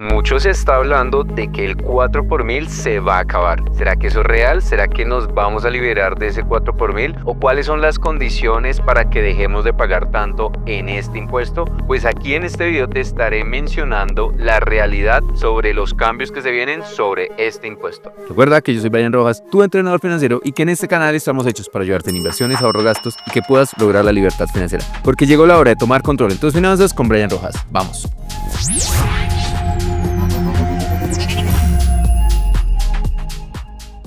Mucho se está hablando de que el 4 por mil se va a acabar. ¿Será que eso es real? ¿Será que nos vamos a liberar de ese 4 por mil? ¿O cuáles son las condiciones para que dejemos de pagar tanto en este impuesto? Pues aquí en este video te estaré mencionando la realidad sobre los cambios que se vienen sobre este impuesto. Recuerda que yo soy Brian Rojas, tu entrenador financiero, y que en este canal estamos hechos para ayudarte en inversiones, ahorro, gastos y que puedas lograr la libertad financiera. Porque llegó la hora de tomar control en tus finanzas con Brian Rojas. ¡Vamos!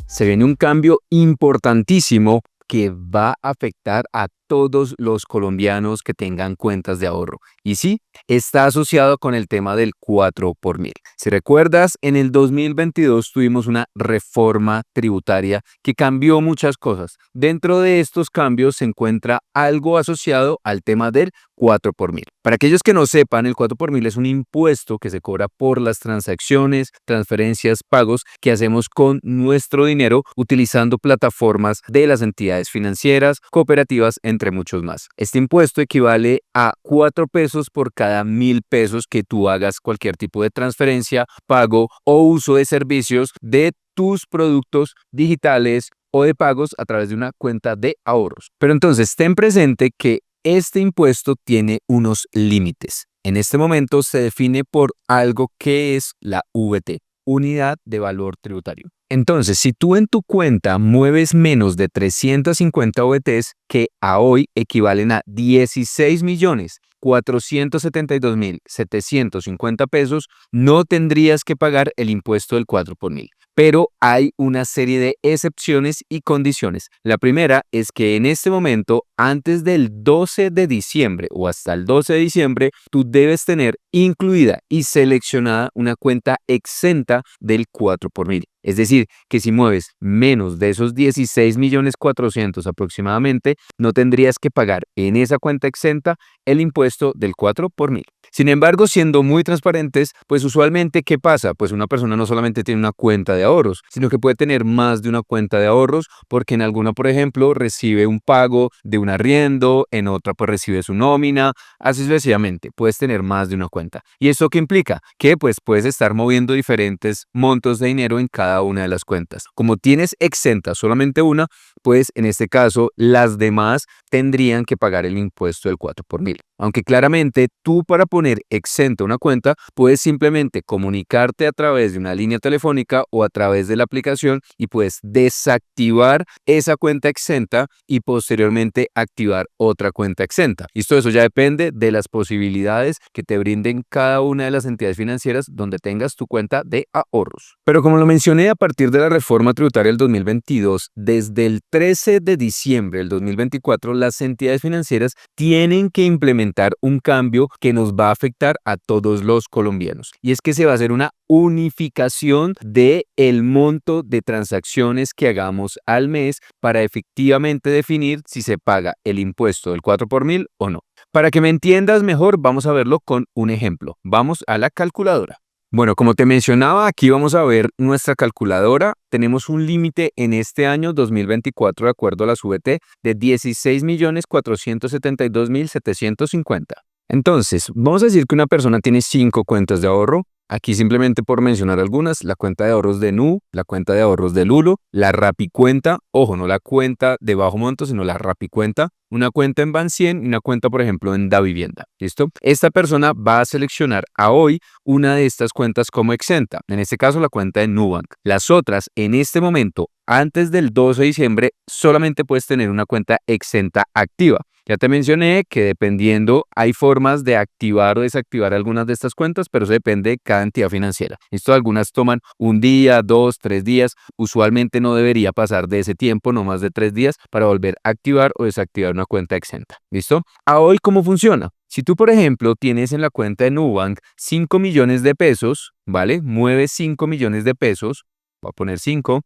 Se viene un cambio importantísimo que va a afectar a todos los colombianos que tengan cuentas de ahorro. Y sí, está asociado con el tema del 4 por mil. Si recuerdas, en el 2022 tuvimos una reforma tributaria que cambió muchas cosas. Dentro de estos cambios se encuentra algo asociado al tema del 4 por mil. Para aquellos que no sepan, el 4 por mil es un impuesto que se cobra por las transacciones, transferencias, pagos que hacemos con nuestro dinero utilizando plataformas de las entidades financieras, cooperativas, entre muchos más. Este impuesto equivale a 4 pesos por cada 1.000 pesos que tú hagas cualquier tipo de transferencia, pago o uso de servicios de tus productos digitales o de pagos a través de una cuenta de ahorros. Pero entonces ten presente que este impuesto tiene unos límites. En este momento se define por algo que es la VT, Unidad de Valor Tributario. Entonces, si tú en tu cuenta mueves menos de 350 VTs, que a hoy equivalen a 16.472.750 pesos, no tendrías que pagar el impuesto del 4 por mil. Pero hay una serie de excepciones y condiciones. La primera es que en este momento, antes del 12 de diciembre o hasta el 12 de diciembre, tú debes tener incluida y seleccionada una cuenta exenta del 4 por mil. Es decir, que si mueves menos de esos 16.400.000 aproximadamente, no tendrías que pagar en esa cuenta exenta el impuesto del 4 por mil. Sin embargo, siendo muy transparentes, pues usualmente, ¿qué pasa? Pues una persona no solamente tiene una cuenta de ahorros, sino que puede tener más de una cuenta de ahorros porque en alguna, por ejemplo, recibe un pago de un arriendo, en otra pues recibe su nómina, así sucesivamente. Puedes tener más de una cuenta. ¿Y eso qué implica? Que pues puedes estar moviendo diferentes montos de dinero en cada una de las cuentas. Como tienes exenta solamente una, pues en este caso las demás tendrían que pagar el impuesto del 4 por mil. Aunque claramente tú para poner exenta una cuenta puedes simplemente comunicarte a través de una línea telefónica o a través de la aplicación y puedes desactivar esa cuenta exenta y posteriormente activar otra cuenta exenta. Y todo eso ya depende de las posibilidades que te brinden cada una de las entidades financieras donde tengas tu cuenta de ahorros. Pero como lo mencioné, a partir de la reforma tributaria del 2022, desde el 13 de diciembre del 2024, las entidades financieras tienen que implementar un cambio que nos va a afectar a todos los colombianos. Y es que se va a hacer una unificación de el monto de transacciones que hagamos al mes para efectivamente definir si se paga el impuesto del 4 por mil o no. Para que me entiendas mejor, vamos a verlo con un ejemplo. Vamos a la calculadora. Bueno, como te mencionaba, aquí vamos a ver nuestra calculadora. Tenemos un límite en este año 2024, de acuerdo a la VT, de 16.472.750. Entonces, vamos a decir que una persona tiene 5 cuentas de ahorro. Aquí simplemente por mencionar algunas, la cuenta de ahorros de Nu, la cuenta de ahorros de Lulo, la Rapicuenta, ojo, no la cuenta de bajo monto, sino la Rapicuenta, una cuenta en Bancien y una cuenta, por ejemplo, en Davivienda. ¿Listo? Esta persona va a seleccionar a hoy una de estas cuentas como exenta, en este caso la cuenta de Nubank. Las otras, en este momento, antes del 12 de diciembre, solamente puedes tener una cuenta exenta activa. Ya te mencioné que dependiendo hay formas de activar o desactivar algunas de estas cuentas, pero eso depende de cada entidad financiera. Esto algunas toman un día, 2, 3 días. Usualmente no debería pasar de ese tiempo, no más de 3 días, para volver a activar o desactivar una cuenta exenta. ¿Listo? ¿A hoy cómo funciona? Si tú, por ejemplo, tienes en la cuenta de Nubank 5 millones de pesos, ¿vale? Mueves 5 millones de pesos, voy a poner 5.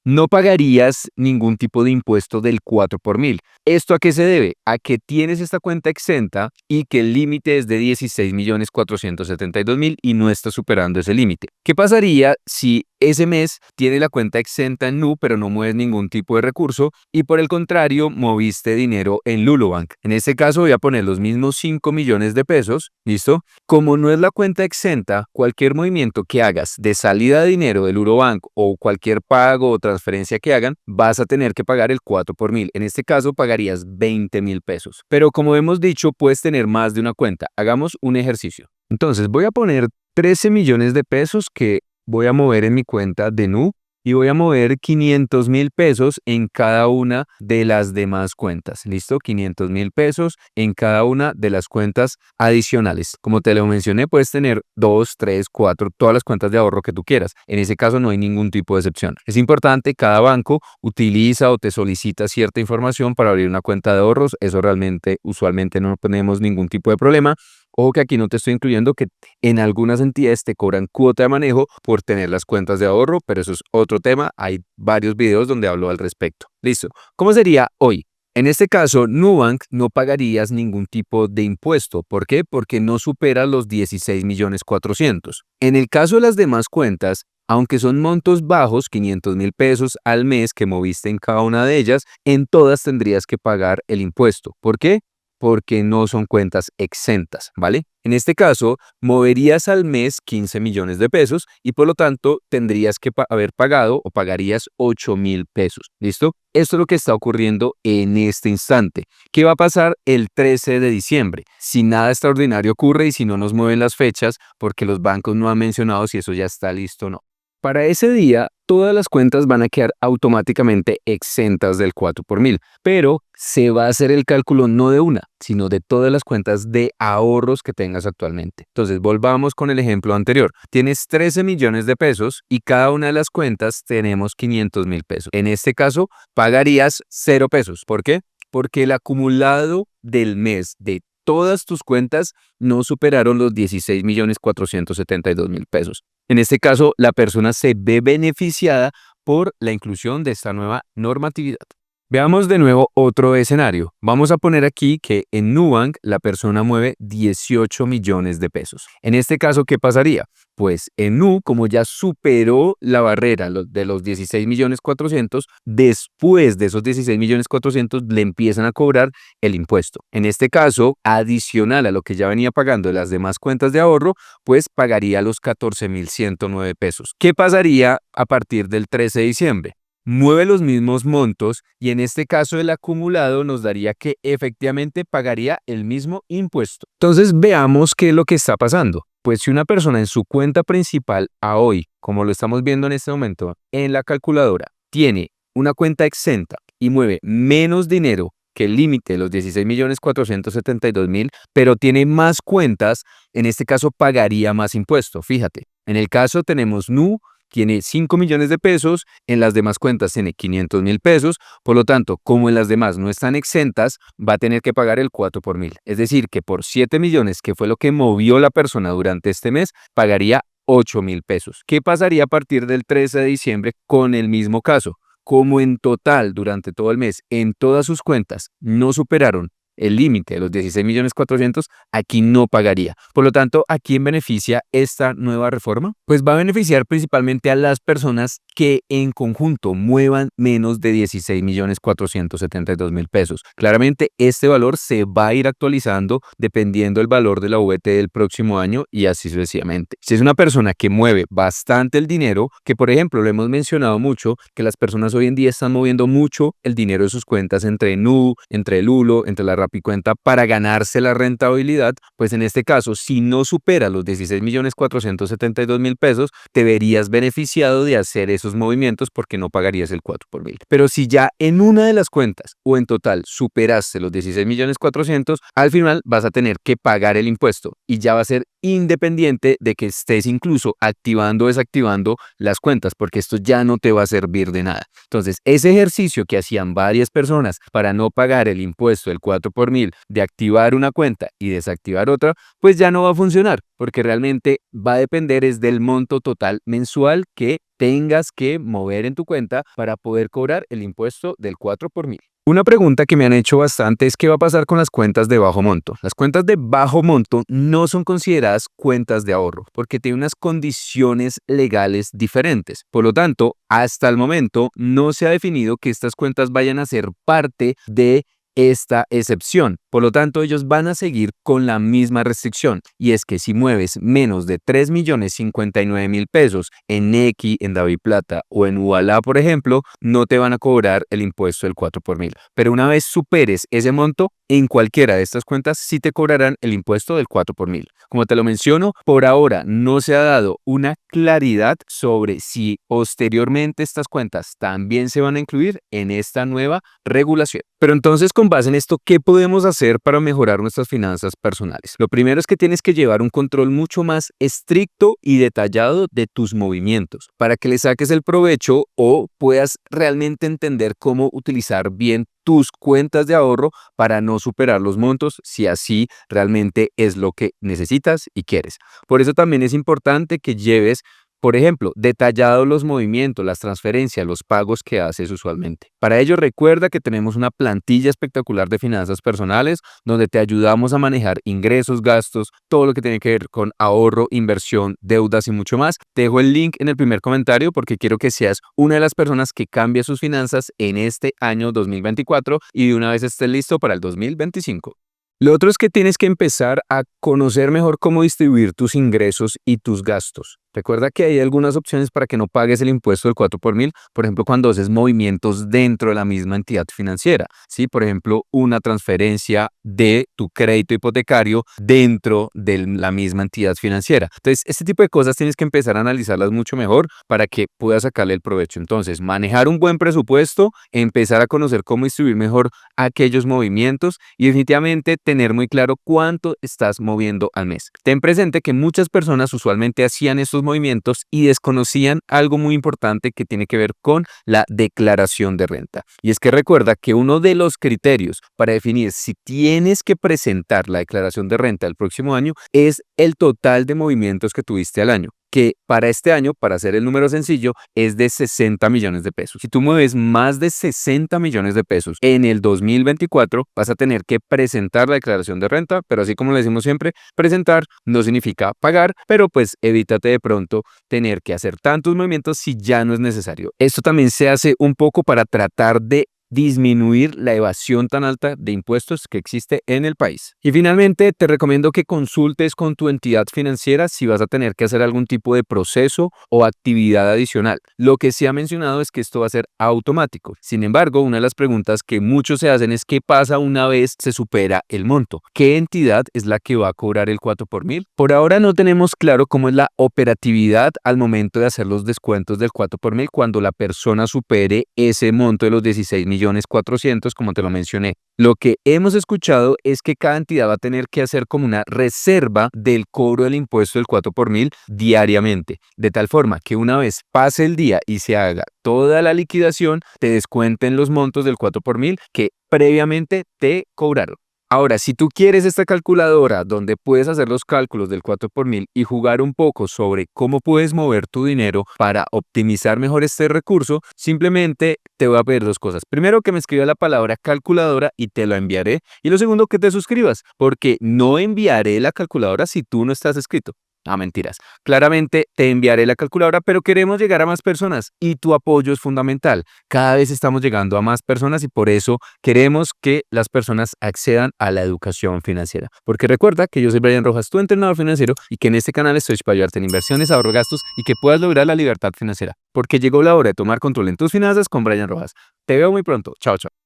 No pagarías ningún tipo de impuesto del 4 por mil. ¿Esto a qué se debe? A que tienes esta cuenta exenta y que el límite es de 16.472.000 y no está superando ese límite. ¿Qué pasaría si ese mes tiene la cuenta exenta en Nu, pero no mueves ningún tipo de recurso y por el contrario moviste dinero en Lulobank. En este caso voy a poner los mismos 5 millones de pesos, ¿listo? Como no es la cuenta exenta, cualquier movimiento que hagas de salida de dinero del Lulobank o cualquier pago o transferencia que hagan, vas a tener que pagar el 4 por mil. En este caso pagarías 20.000 pesos. Pero como hemos dicho, puedes tener más de una cuenta. Hagamos un ejercicio. Entonces voy a poner 13 millones de pesos que voy a mover en mi cuenta de Nu y voy a mover 500.000 pesos en cada una de las demás cuentas. ¿Listo? 500.000 pesos en cada una de las cuentas adicionales. Como te lo mencioné, puedes tener 2, 3, 4, todas las cuentas de ahorro que tú quieras. En ese caso no hay ningún tipo de excepción. Es importante, cada banco utiliza o te solicita cierta información para abrir una cuenta de ahorros. Eso realmente, usualmente no tenemos ningún tipo de problema. Ojo que aquí no te estoy incluyendo que en algunas entidades te cobran cuota de manejo por tener las cuentas de ahorro, pero eso es otro tema. Hay varios videos donde hablo al respecto. Listo. ¿Cómo sería hoy? En este caso, Nubank no pagarías ningún tipo de impuesto. ¿Por qué? Porque no supera los 16.400.000. En el caso de las demás cuentas, aunque son montos bajos, 500.000 pesos al mes que moviste en cada una de ellas, en todas tendrías que pagar el impuesto. ¿Por qué? Porque no son cuentas exentas, ¿vale? En este caso, moverías al mes 15 millones de pesos y por lo tanto tendrías que haber pagado o pagarías 8.000 pesos, ¿listo? Esto es lo que está ocurriendo en este instante. ¿Qué va a pasar el 13 de diciembre? Si nada extraordinario ocurre y si no nos mueven las fechas, porque los bancos no han mencionado si eso ya está listo o no. Para ese día, todas las cuentas van a quedar automáticamente exentas del 4 por mil, pero se va a hacer el cálculo no de una, sino de todas las cuentas de ahorros que tengas actualmente. Entonces, volvamos con el ejemplo anterior. Tienes 13 millones de pesos y cada una de las cuentas tenemos 500.000 pesos. En este caso, pagarías 0 pesos. ¿Por qué? Porque el acumulado del mes de todas tus cuentas no superaron los 16.472.000 pesos. En este caso, la persona se ve beneficiada por la inclusión de esta nueva normatividad. Veamos de nuevo otro escenario. Vamos a poner aquí que en Nubank la persona mueve 18 millones de pesos. En este caso, ¿qué pasaría? Pues en Nu, como ya superó la barrera de los 16.400.000, después de esos 16.400.000 le empiezan a cobrar el impuesto. En este caso, adicional a lo que ya venía pagando de las demás cuentas de ahorro, pues pagaría los 14.109 pesos. ¿Qué pasaría a partir del 13 de diciembre? Mueve los mismos montos y en este caso el acumulado nos daría que efectivamente pagaría el mismo impuesto. Entonces veamos qué es lo que está pasando. Pues si una persona en su cuenta principal a hoy, como lo estamos viendo en este momento en la calculadora, tiene una cuenta exenta y mueve menos dinero que el límite de los 16.472.000, pero tiene más cuentas, en este caso pagaría más impuesto. Fíjate, en el caso tenemos Nu, tiene 5 millones de pesos, en las demás cuentas tiene 500.000 pesos, por lo tanto, como en las demás no están exentas, va a tener que pagar el 4 por mil. Es decir, que por 7 millones, que fue lo que movió la persona durante este mes, pagaría 8.000 pesos. ¿Qué pasaría a partir del 13 de diciembre con el mismo caso? Como en total, durante todo el mes, en todas sus cuentas, no superaron el límite de los 16.400.000, aquí no pagaría. Por lo tanto, ¿a quién beneficia esta nueva reforma? Pues va a beneficiar principalmente a las personas que en conjunto muevan menos de 16.472.000 pesos. Claramente, este valor se va a ir actualizando dependiendo del valor de la VT del próximo año y así sucesivamente. Si es una persona que mueve bastante el dinero, que por ejemplo lo hemos mencionado mucho, que las personas hoy en día están moviendo mucho el dinero de sus cuentas entre Nu, entre Lulo, entre la Rapicuenta para ganarse la rentabilidad, pues en este caso, si no supera los 16.472.000 pesos, te verías beneficiado de hacer esos movimientos porque no pagarías el 4 por mil. Pero si ya en una de las cuentas o en total superaste los 16.400.000, al final vas a tener que pagar el impuesto y ya va a ser independiente de que estés incluso activando o desactivando las cuentas, porque esto ya no te va a servir de nada. Entonces, ese ejercicio que hacían varias personas para no pagar el impuesto del 4 por mil, de activar una cuenta y desactivar otra, pues ya no va a funcionar, porque realmente va a depender es del monto total mensual que tengas que mover en tu cuenta para poder cobrar el impuesto del 4 por mil. Una pregunta que me han hecho bastante es qué va a pasar con las cuentas de bajo monto. Las cuentas de bajo monto no son consideradas cuentas de ahorro porque tienen unas condiciones legales diferentes. Por lo tanto, hasta el momento no se ha definido que estas cuentas vayan a ser parte de esta excepción. Por lo tanto, ellos van a seguir con la misma restricción y es que si mueves menos de 3.059.000 pesos en Nequi, en DaviPlata o en Ualá, por ejemplo, no te van a cobrar el impuesto del 4 por mil. Pero una vez superes ese monto, en cualquiera de estas cuentas sí te cobrarán el impuesto del 4 por mil. Como te lo menciono, por ahora no se ha dado una claridad sobre si posteriormente estas cuentas también se van a incluir en esta nueva regulación. Pero entonces, con base en esto, ¿qué podemos hacer para mejorar nuestras finanzas personales? Lo primero es que tienes que llevar un control mucho más estricto y detallado de tus movimientos para que le saques el provecho o puedas realmente entender cómo utilizar bien tus cuentas de ahorro para no superar los montos si así realmente es lo que necesitas y quieres. Por eso también es importante que lleves, por ejemplo, detallados los movimientos, las transferencias, los pagos que haces usualmente. Para ello, recuerda que tenemos una plantilla espectacular de finanzas personales donde te ayudamos a manejar ingresos, gastos, todo lo que tiene que ver con ahorro, inversión, deudas y mucho más. Te dejo el link en el primer comentario porque quiero que seas una de las personas que cambie sus finanzas en este año 2024 y de una vez estés listo para el 2025. Lo otro es que tienes que empezar a conocer mejor cómo distribuir tus ingresos y tus gastos. Recuerda que hay algunas opciones para que no pagues el impuesto del 4 por mil, por ejemplo, cuando haces movimientos dentro de la misma entidad financiera, ¿sí? Por ejemplo, una transferencia de tu crédito hipotecario dentro de la misma entidad financiera. Entonces, este tipo de cosas tienes que empezar a analizarlas mucho mejor para que puedas sacarle el provecho. Entonces, manejar un buen presupuesto, empezar a conocer cómo distribuir mejor aquellos movimientos y definitivamente tener muy claro cuánto estás moviendo al mes. Ten presente que muchas personas usualmente hacían estos movimientos y desconocían algo muy importante que tiene que ver con la declaración de renta. Y es que recuerda que uno de los criterios para definir si tienes que presentar la declaración de renta el próximo año es el total de movimientos que tuviste al año, que para este año, para hacer el número sencillo, es de 60 millones de pesos. Si tú mueves más de 60 millones de pesos en el 2024, vas a tener que presentar la declaración de renta, pero así como le decimos siempre, presentar no significa pagar, pero pues evítate de pronto tener que hacer tantos movimientos si ya no es necesario. Esto también se hace un poco para tratar de disminuir la evasión tan alta de impuestos que existe en el país. Y finalmente, te recomiendo que consultes con tu entidad financiera si vas a tener que hacer algún tipo de proceso o actividad adicional. Lo que se ha mencionado es que esto va a ser automático. Sin embargo, una de las preguntas que muchos se hacen es ¿qué pasa una vez se supera el monto? ¿Qué entidad es la que va a cobrar el 4 por mil? Por ahora no tenemos claro cómo es la operatividad al momento de hacer los descuentos del 4 por mil cuando la persona supere ese monto de los 16.400.000, como te lo mencioné. Lo que hemos escuchado es que cada entidad va a tener que hacer como una reserva del cobro del impuesto del 4 por mil diariamente, de tal forma que una vez pase el día y se haga toda la liquidación, te descuenten los montos del 4 por mil que previamente te cobraron. Ahora, si tú quieres esta calculadora donde puedes hacer los cálculos del 4 por mil y jugar un poco sobre cómo puedes mover tu dinero para optimizar mejor este recurso, simplemente te voy a pedir dos cosas. Primero, que me escribas la palabra calculadora y te la enviaré. Y lo segundo, que te suscribas, porque no enviaré la calculadora si tú no estás inscrito. Ah, mentiras. Claramente te enviaré la calculadora, pero queremos llegar a más personas y tu apoyo es fundamental. Cada vez estamos llegando a más personas y por eso queremos que las personas accedan a la educación financiera. Porque recuerda que yo soy Brian Rojas, tu entrenador financiero, y que en este canal estoy para ayudarte en inversiones, ahorro, gastos y que puedas lograr la libertad financiera. Porque llegó la hora de tomar control en tus finanzas con Brian Rojas. Te veo muy pronto. Chao, chao.